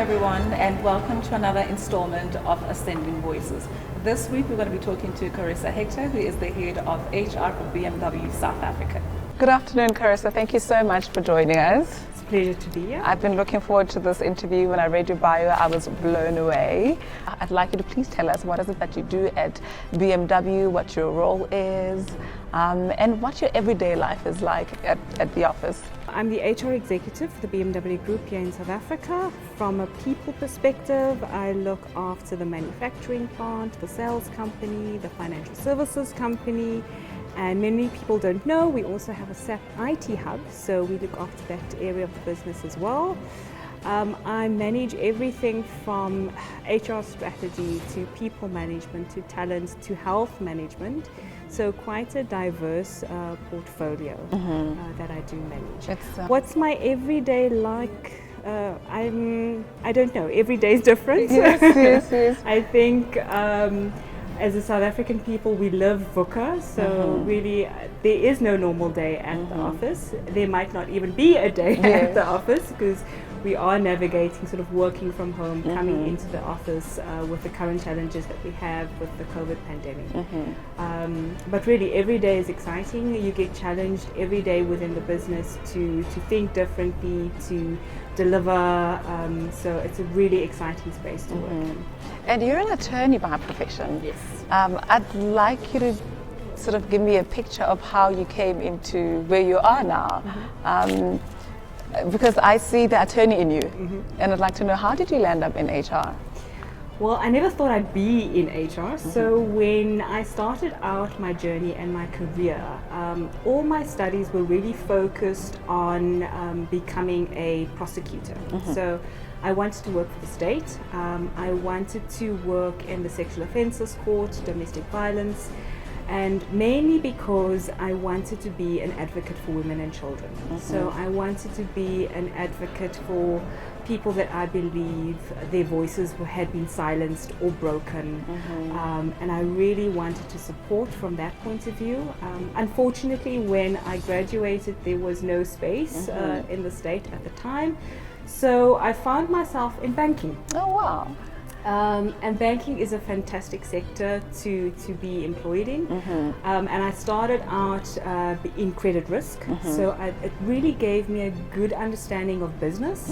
everyone, and welcome to another installment of Ascending Voices. This week we're going to be talking to Charissa Hector, who is the head of HR for BMW South Africa. Good afternoon, Charissa. Thank you so much for joining us. It's a pleasure to be here. I've been looking forward to this interview. When I read your bio, I was blown away. I'd like you to please tell us what is it that you do at BMW, what your role is, and what your everyday life is like at the office. I'm the HR executive for the BMW Group here in South Africa. From a people perspective, I look after the manufacturing plant, the sales company, the financial services company, and many people don't know we also have a SAP IT hub, so we look after that area of the business as well. I manage everything from HR strategy to people management to talent to health management. So quite a diverse portfolio that I do manage. What's my everyday like? I don't know. Every day is different. Yes. I think as a South African people, we live VUCA, so really there is no normal day at the office. There might not even be a day at the office because we are navigating sort of working from home, coming into the office with the current challenges that we have with the COVID pandemic. But really every day is exciting. You get challenged every day within the business to think differently, to deliver. So it's a really exciting space to work in. And you're an attorney by profession. Yes. I'd like you to sort of give me a picture of how you came into where you are now. Because I see the attorney in you, and I'd like to know, how did you land up in HR? Well, I never thought I'd be in HR. So when I started out my journey and my career, all my studies were really focused on becoming a prosecutor. So I wanted to work for the state. I wanted to work in the sexual offences court, domestic violence, and mainly because I wanted to be an advocate for women and children. So I wanted to be an advocate for people that I believe their voices had been silenced or broken. And I really wanted to support from that point of view. Unfortunately, when I graduated, there was no space in the state at the time. So I found myself in banking. Oh, wow. And banking is a fantastic sector to be employed in. And I started out in credit risk. So it really gave me a good understanding of business.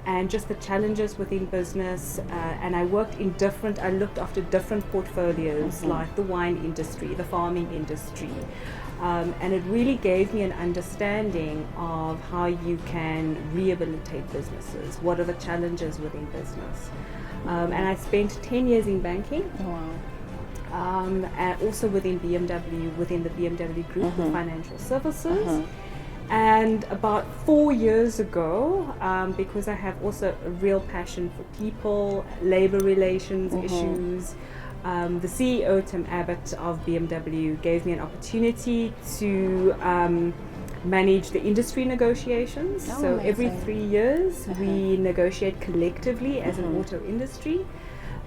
And just the challenges within business. And I looked after different portfolios like the wine industry, the farming industry. And it really gave me an understanding of how you can rehabilitate businesses. What are the challenges within business? And I spent 10 years in banking. And also within BMW, within the BMW Group, with financial services. And about 4 years ago, because I have also a real passion for people, labor relations issues, the CEO, Tim Abbott of BMW, gave me an opportunity to manage the industry negotiations. So amazing. Every 3 years we negotiate collectively as an auto industry.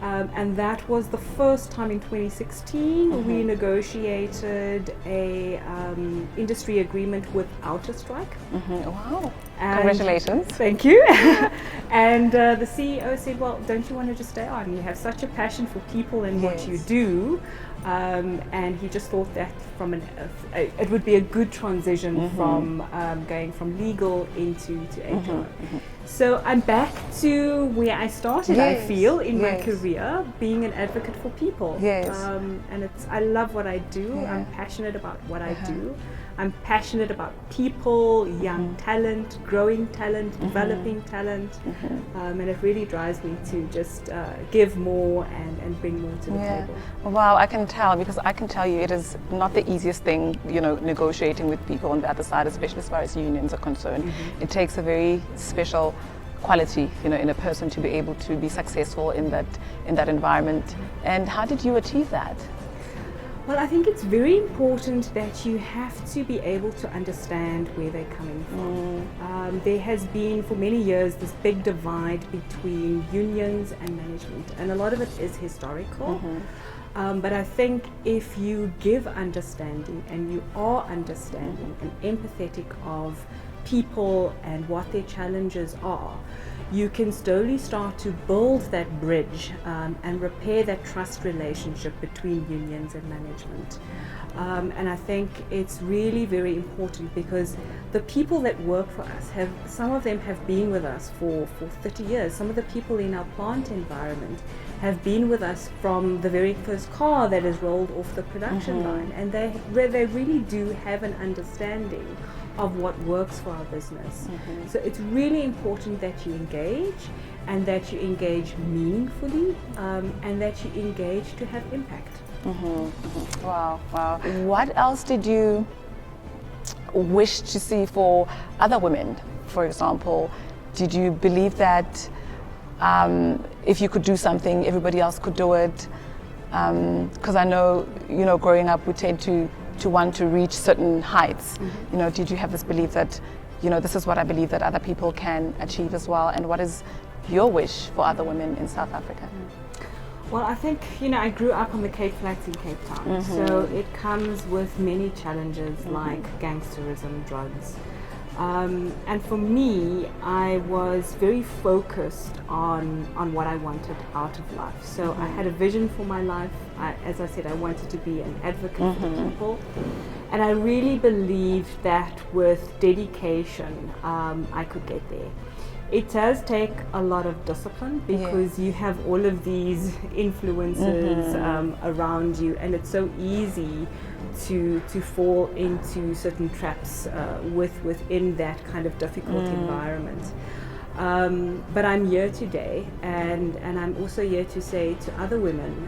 And that was the first time in 2016 we negotiated a industry agreement without a strike. Wow. And congratulations. Thank you. And the CEO said, well, don't you want to just stay on? You have such a passion for people and what you do. And he just thought that it would be a good transition from going from legal into HR. So I'm back to where I started, I feel, in my career, being an advocate for people. And I love what I do. I'm passionate about what I do. I'm passionate about people, young talent, growing talent, developing talent, and it really drives me to just give more and bring more to the table. Wow, I can tell, because I can tell you it is not the easiest thing, negotiating with people on the other side, especially as far as unions are concerned. It takes a very special quality, in a person to be able to be successful in that environment. And how did you achieve that? Well, I think it's very important that you have to be able to understand where they're coming from. There has been for many years this big divide between unions and management, and a lot of it is historical. But I think if you give understanding and you are understanding and empathetic of people and what their challenges are, you can slowly start to build that bridge and repair that trust relationship between unions and management. And I think it's really very important because the people that work for us some of them have been with us for 30 years. Some of the people in our plant environment have been with us from the very first car that is rolled off the production line, and they really do have an understanding of what works for our business. So it's really important that you engage, and that you engage meaningfully, and that you engage to have impact. Wow. What else did you wish to see for other women? For example, did you believe that if you could do something, everybody else could do it? Because I know, growing up, we tend to want to reach certain heights. Did you have this belief that, this is what I believe that other people can achieve as well? And what is your wish for other women in South Africa? Well, I think, I grew up on the Cape Flats in Cape Town, so it comes with many challenges like gangsterism, drugs. And for me, I was very focused on what I wanted out of life. So I had a vision for my life. As I said, I wanted to be an advocate for people. And I really believed that with dedication, I could get there. It does take a lot of discipline because you have all of these influences around you, and it's so easy to fall into certain traps within that kind of difficult environment. But I'm here today, and I'm also here to say to other women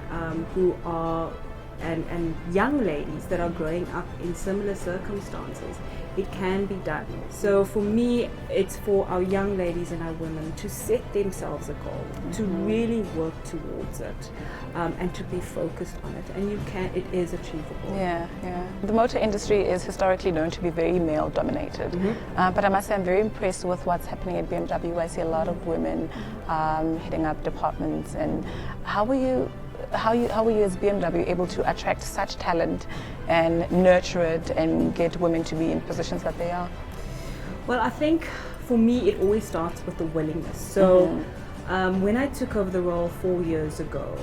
who are and young ladies that are growing up in similar circumstances, it can be done. So for me, it's for our young ladies and our women to set themselves a goal, to really work towards it, and to be focused on it. And it is achievable. Yeah. The motor industry is historically known to be very male dominated. But I must say I'm very impressed with what's happening at BMW. I see a lot of women heading up departments. And how were you as BMW able to attract such talent and nurture it and get women to be in positions that they are? Well, I think for me it always starts with the willingness. So when I took over the role 4 years ago,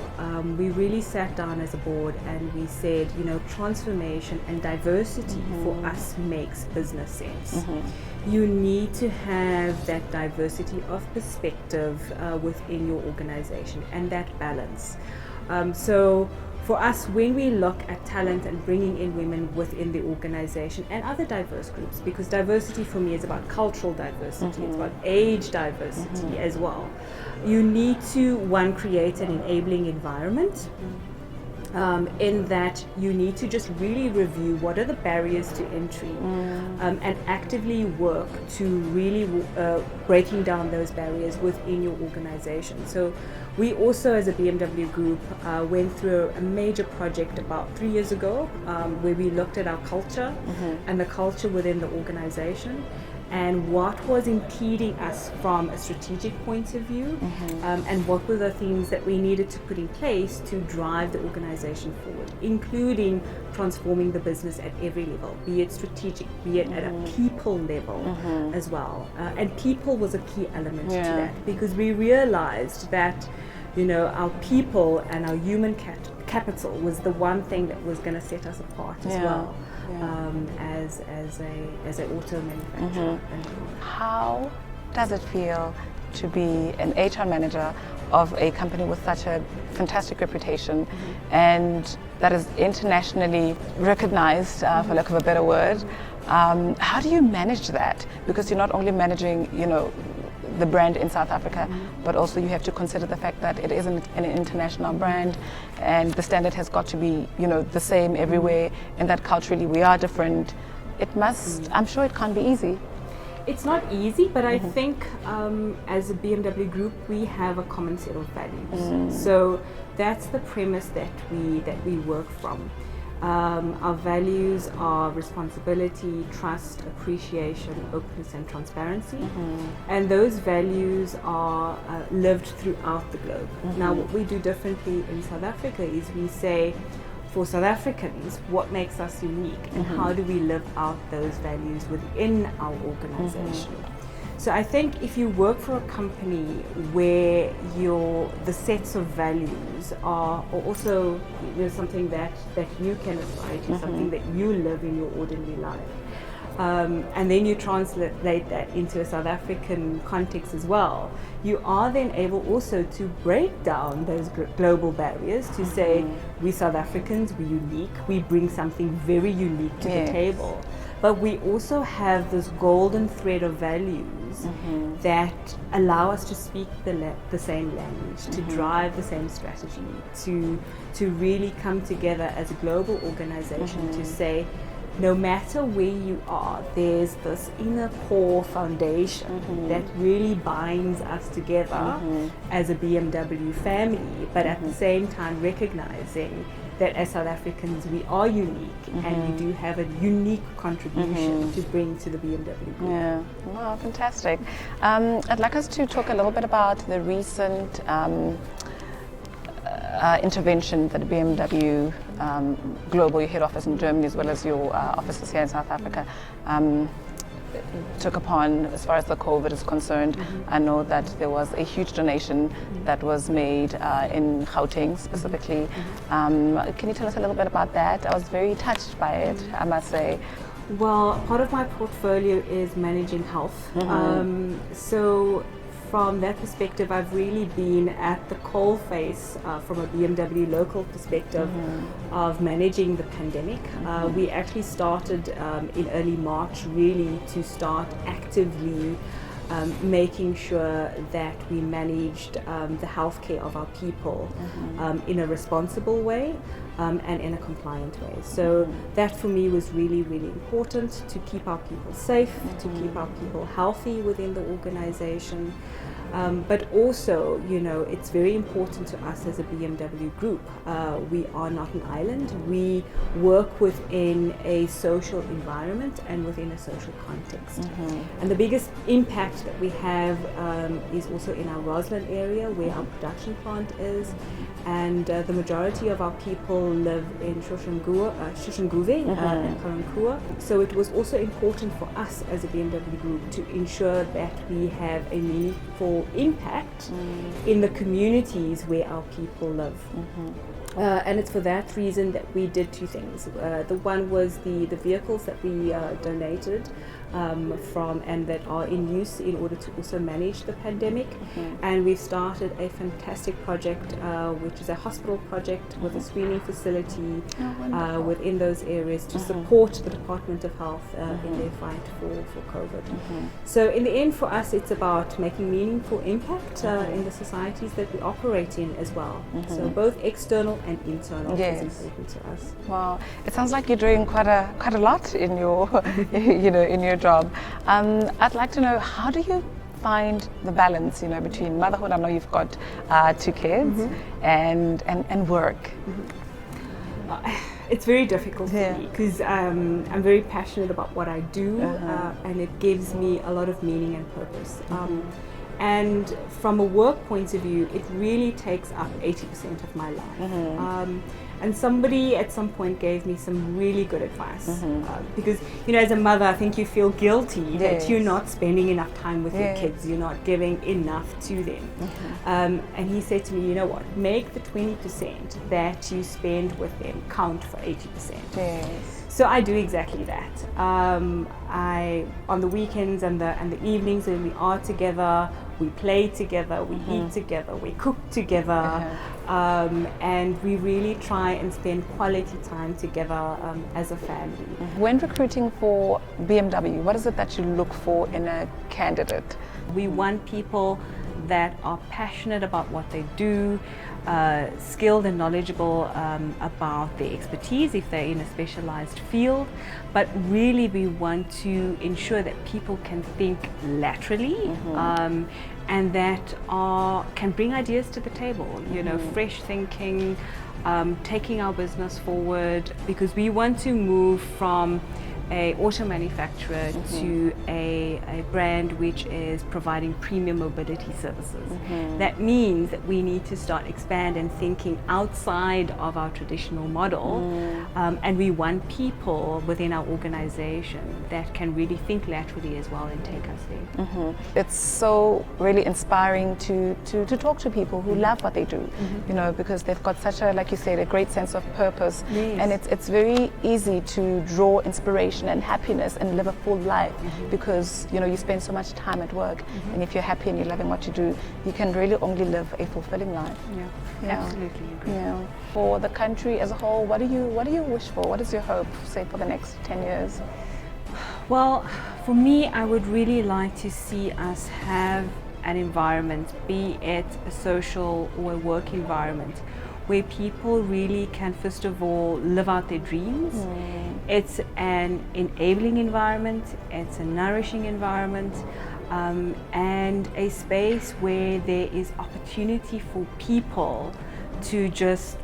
we really sat down as a board and we said, transformation and diversity for us makes business sense. You need to have that diversity of perspective within your organization and that balance. So for us, when we look at talent and bringing in women within the organization and other diverse groups, because diversity for me is about cultural diversity, it's about age diversity as well. You need to, one, create an enabling environment. In that you need to just really review what are the barriers to entry and actively work to really breaking down those barriers within your organization. So we also as a BMW group went through a major project about 3 years ago where we looked at our culture and the culture within the organization and what was impeding us from a strategic point of view, and what were the things that we needed to put in place to drive the organization forward, including transforming the business at every level, be it strategic, be it at a people level as well. And people was a key element to that, because we realized that our people and our human capital was the one thing that was going to set us apart as well. As a auto manufacturer. How does it feel to be an HR manager of a company with such a fantastic reputation and that is internationally recognized, for lack of a better word? How do you manage that? Because you're not only managing, the brand in South Africa, but also you have to consider the fact that it is an international brand and the standard has got to be, the same everywhere, and that culturally we are different. It must, I'm sure it can't be easy. It's not easy, but I think as a BMW group, we have a common set of values. So that's the premise that we work from. Our values are responsibility, trust, appreciation, openness and transparency. And those values are lived throughout the globe. Now what we do differently in South Africa is we say, for South Africans, what makes us unique and how do we live out those values within our organization. So I think if you work for a company where the sets of values are also something that you can aspire to, something that you live in your ordinary life, and then you translate that into a South African context as well, you are then able also to break down those global barriers to say, we South Africans, we're unique, we bring something very unique to the table. But we also have this golden thread of values that allow us to speak the same language, to drive the same strategy, to really come together as a global organization to say, no matter where you are, there's this inner core foundation that really binds us together as a BMW family, but at the same time recognizing that as South Africans we are unique and we do have a unique contribution to bring to the BMW group. Yeah, wow, fantastic. I'd like us to talk a little bit about the recent intervention that BMW Global, your head office in Germany, as well as your offices here in South Africa, took upon as far as the COVID is concerned. I know that there was a huge donation that was made in Gauteng specifically. Can you tell us a little bit about that? I was very touched by it, I must say. Well, part of my portfolio is managing health. So from that perspective, I've really been at the coalface from a BMW local perspective of managing the pandemic. We actually started in early March really to start actively making sure that we managed the healthcare of our people in a responsible way and in a compliant way. So that for me was really, really important, to keep our people safe, to keep our people healthy within the organization. But also, it's very important to us as a BMW group. We are not an island. We work within a social environment and within a social context. And the biggest impact that we have is also in our Roslyn area, where our production plant is. And the majority of our people live in Soshanguve and Karankua. So it was also important for us as a BMW group to ensure that we have a meaningful impact in the communities where our people live. And it's for that reason that we did two things. The one was the vehicles that we donated from and that are in use in order to also manage the pandemic. And we've started a fantastic project, which is a hospital project with a screening facility within those areas to support the Department of Health in their fight for COVID. So in the end, for us, it's about making meaningful impact in the societies that we operate in as well. So both external and internal is important to us. Wow, it sounds like you're doing quite a lot in your in your job. I'd like to know, how do you find the balance between motherhood? I know you've got 2 kids and work. It's very difficult for me because I'm very passionate about what I do and it gives me a lot of meaning and purpose. And from a work point of view, it really takes up 80% of my life. And somebody at some point gave me some really good advice because, as a mother, I think you feel guilty that you're not spending enough time with your kids, you're not giving enough to them. And he said to me, you know what, make the 20% that you spend with them count for 80%. So I do exactly that. On the weekends and the evenings when we are together, we play together, we eat together, we cook together, and we really try and spend quality time together as a family. When recruiting for BMW, what is it that you look for in a candidate? We want people that are passionate about what they do, skilled and knowledgeable about their expertise if they're in a specialized field, but really we want to ensure that people can think laterally and that can bring ideas to the table, fresh thinking, taking our business forward, because we want to move from a auto manufacturer to a brand which is providing premium mobility services. That means that we need to start expand and thinking outside of our traditional model, and we want people within our organization that can really think laterally as well and take us there. It's so really inspiring to talk to people who love what they do, you know, because they've got such a, like you said, a great sense of purpose. Yes. And it's very easy to draw inspiration and happiness and live a full life because, you know, you spend so much time at work, and if you're happy and you're loving what you do, you can really only live a fulfilling life. Absolutely agree. For the country as a whole, what do you wish for? What is your hope, say, for the next 10 years? Well, for me, I would really like to see us have an environment, be it a social or a work environment, where people really can, first of all, live out their dreams. It's an enabling environment, it's a nourishing environment, and a space where there is opportunity for people to just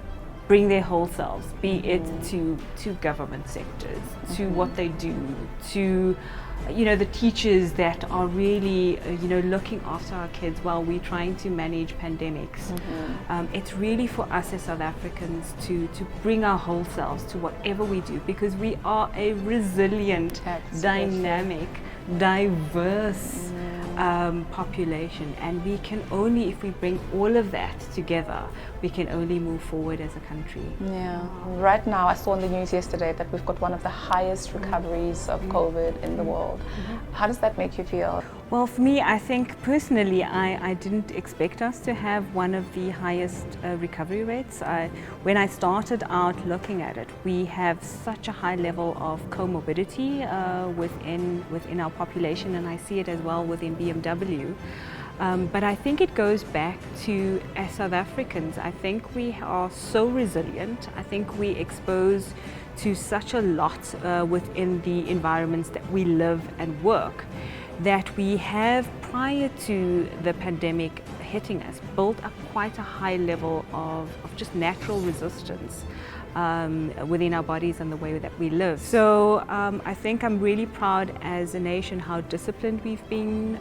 bring their whole selves, be it to government sectors, to what they do, to the teachers that are really looking after our kids while we're trying to manage pandemics. It's really for us as South Africans to bring our whole selves to whatever we do, because we are a resilient, dynamic, diverse population, and we can only, if we bring all of that together, we can only move forward as a country. Right now, I saw in the news yesterday that we've got one of the highest recoveries of COVID in the world. How does that make you feel? Well, for me, I think personally, I didn't expect us to have one of the highest recovery rates. When I started out looking at it, we have such a high level of comorbidity within our population, and I see it as well within BMW. But I think it goes back to, as South Africans, I think we are so resilient. I think we exposed to such a lot within the environments that we live and work, that we have, prior to the pandemic hitting us, built up quite a high level of just natural resistance within our bodies and the way that we live. So I think I'm really proud as a nation how disciplined we've been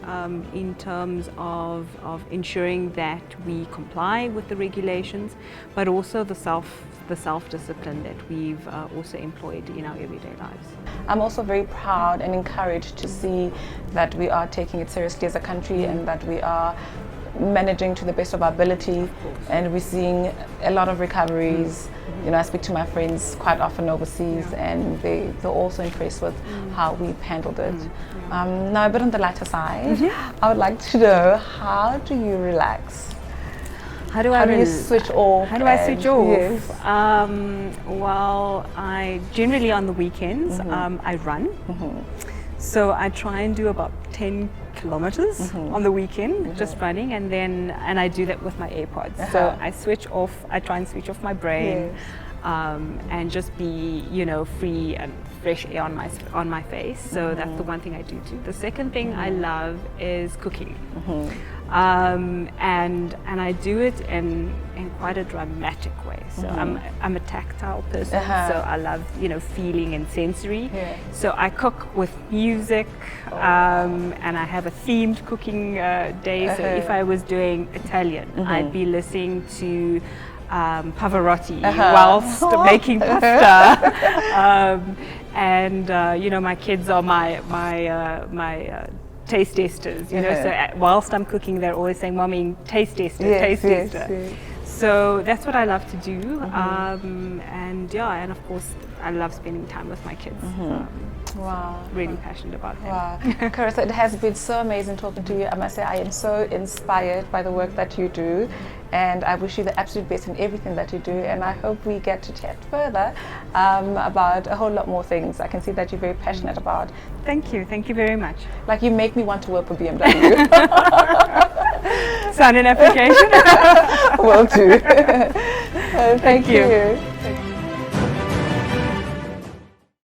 in terms of ensuring that we comply with the regulations, but also the self-discipline that we've also employed in our everyday lives. I'm also very proud and encouraged to see that we are taking it seriously as a country, and that we are managing to the best of our ability, and we're seeing a lot of recoveries. You know, I speak to my friends quite often overseas, and they're also impressed with how we've handled it. Now, a bit on the lighter side, I would like to know, how do you relax? How do you switch off? How do I switch off? Yes. Well, I generally on the weekends I run. So I try and do about 10 kilometers on the weekend, just running, and I do that with my AirPods. So I switch off. I try and switch off my brain, and just be free and fresh air on my face. So that's the one thing I do too. The second thing I love is cooking. And I do it in quite a dramatic way. So I'm a tactile person, so I love feeling and sensory. So I cook with music, and I have a themed cooking day. So if I was doing Italian, I'd be listening to Pavarotti whilst making pasta, and my kids are my taste testers, so whilst I'm cooking, they're always saying, "Mommy, taste tester, taste tester." Yes. So that's what I love to do, and of course, I love spending time with my kids. Wow. Really passionate about them. Wow. Charissa, it has been so amazing talking to you. I must say, I am so inspired by the work that you do, and I wish you the absolute best in everything that you do, and I hope we get to chat further about a whole lot more things I can see that you're very passionate about. Thank you very much. Like, you make me want to work for BMW. Sign an application? Will do. Thank you.